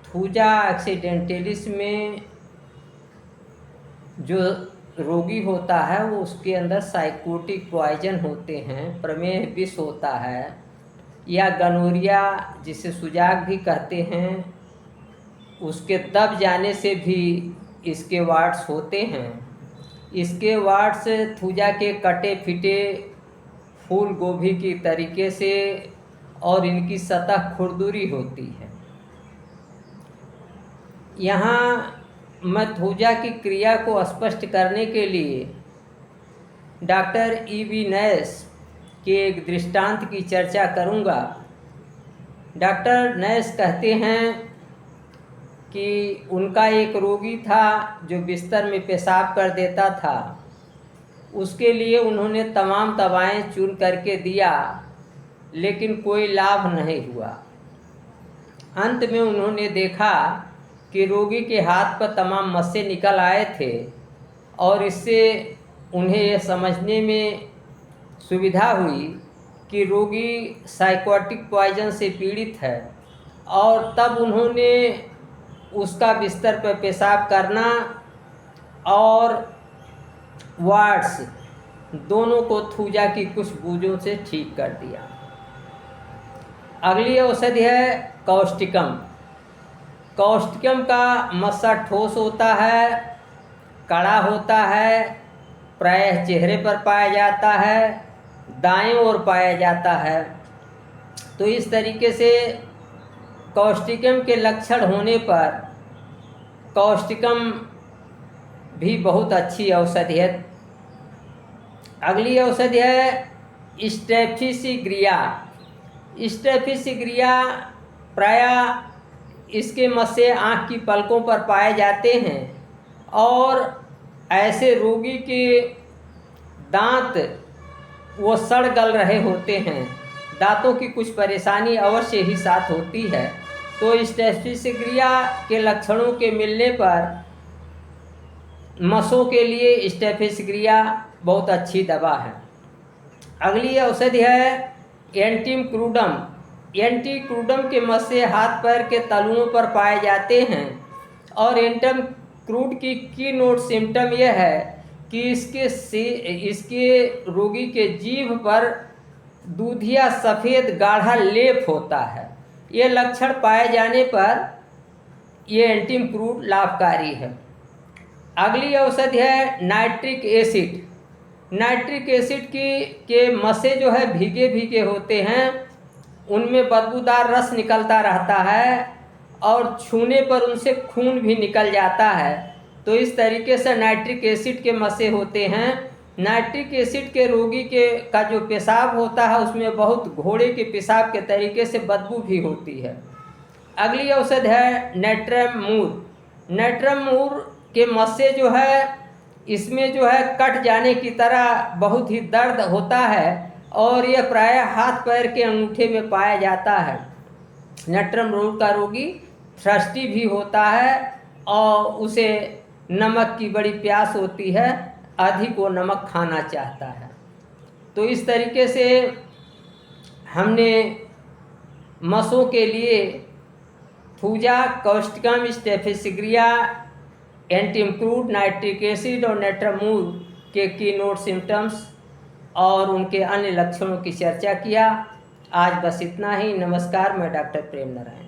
Thuja एक्सीडेंटलिस में जो रोगी होता है वो उसके अंदर साइकोटिक पॉइजन होते हैं, प्रमेह विष होता है, या गनोरिया जिसे सुजाग भी कहते हैं, उसके दब जाने से भी इसके वार्ड्स होते हैं। इसके वार्ड्स थूजा के कटे फिटे फूल गोभी की तरीके से और इनकी सतह खुरदुरी होती है। यहाँ मैं थूजा की क्रिया को स्पष्ट करने के लिए डॉक्टर E.V. नैश के एक दृष्टांत की चर्चा करूँगा। डॉक्टर नैश कहते हैं कि उनका एक रोगी था जो बिस्तर में पेशाब कर देता था। उसके लिए उन्होंने तमाम दवाएं चुन करके दिया, लेकिन कोई लाभ नहीं हुआ। अंत में उन्होंने देखा कि रोगी के हाथ पर तमाम मस्से निकल आए थे और इससे उन्हें यह समझने में सुविधा हुई कि रोगी साइकोटिक पॉइजन से पीड़ित है, और तब उन्होंने उसका बिस्तर पर पेशाब करना और वार्ड्स दोनों को थूजा की कुछ बूंदों से ठीक कर दिया। अगली औषधि है कौष्टिकम। कौष्टिकम का मस्सा ठोस होता है, कड़ा होता है, प्रायः चेहरे पर पाया जाता है, दाएं ओर पाया जाता है। तो इस तरीके से कौष्टिकम के लक्षण होने पर कौष्टिकम भी बहुत अच्छी औषधि है। अगली औषधि है स्टेफिसिग्रिया। स्टेफिसिग्रिया प्रायः इसके मस्से आँख की पलकों पर पाए जाते हैं, और ऐसे रोगी के दांत वो सड़ गल रहे होते हैं, दांतों की कुछ परेशानी अवश्य ही साथ होती है। तो स्टेफिसिग्रिया के लक्षणों के मिलने पर मसों के लिए स्टेफिसिग्रिया बहुत अच्छी दवा है। अगली औषधि है एंटीक्रूडम। एंटीक्रूडम के मस्से हाथ पैर के तलुओं पर पाए जाते हैं, और एंटीक्रूड की कीनोट सिम्टम यह है कि इसके रोगी के जीभ पर दूधिया सफ़ेद गाढ़ा लेप होता है। ये लक्षण पाए जाने पर ये एंटीक्रूड लाभकारी है। अगली औषधि है नाइट्रिक एसिड। नाइट्रिक एसिड के मस्से जो है भीगे भीगे होते हैं, उनमें बदबूदार रस निकलता रहता है और छूने पर उनसे खून भी निकल जाता है। तो इस तरीके से नाइट्रिक एसिड के मस्से होते हैं। नाइट्रिक एसिड के रोगी का जो पेशाब होता है उसमें बहुत घोड़े के पेशाब के तरीके से बदबू भी होती है। अगली औषधि है नेट्रम मूर। नेट्रम मूर के मस्से जो है, इसमें जो है कट जाने की तरह बहुत ही दर्द होता है, और यह प्रायः हाथ पैर के अंगूठे में पाया जाता है। नेट्रम मूर का रोगी थ्रस्टी भी होता है और उसे नमक की बड़ी प्यास होती है, अधिक वो नमक खाना चाहता है। तो इस तरीके से हमने मसों के लिए थूजा, कौष्टिकम, स्टेफिसिग्रिया, एंटीक्रूड, नाइट्रिक एसिड और नेट्रमूर के कीनोट सिम्टम्स और उनके अन्य लक्षणों की चर्चा किया। आज बस इतना ही। नमस्कार, मैं डॉक्टर प्रेम नारायण।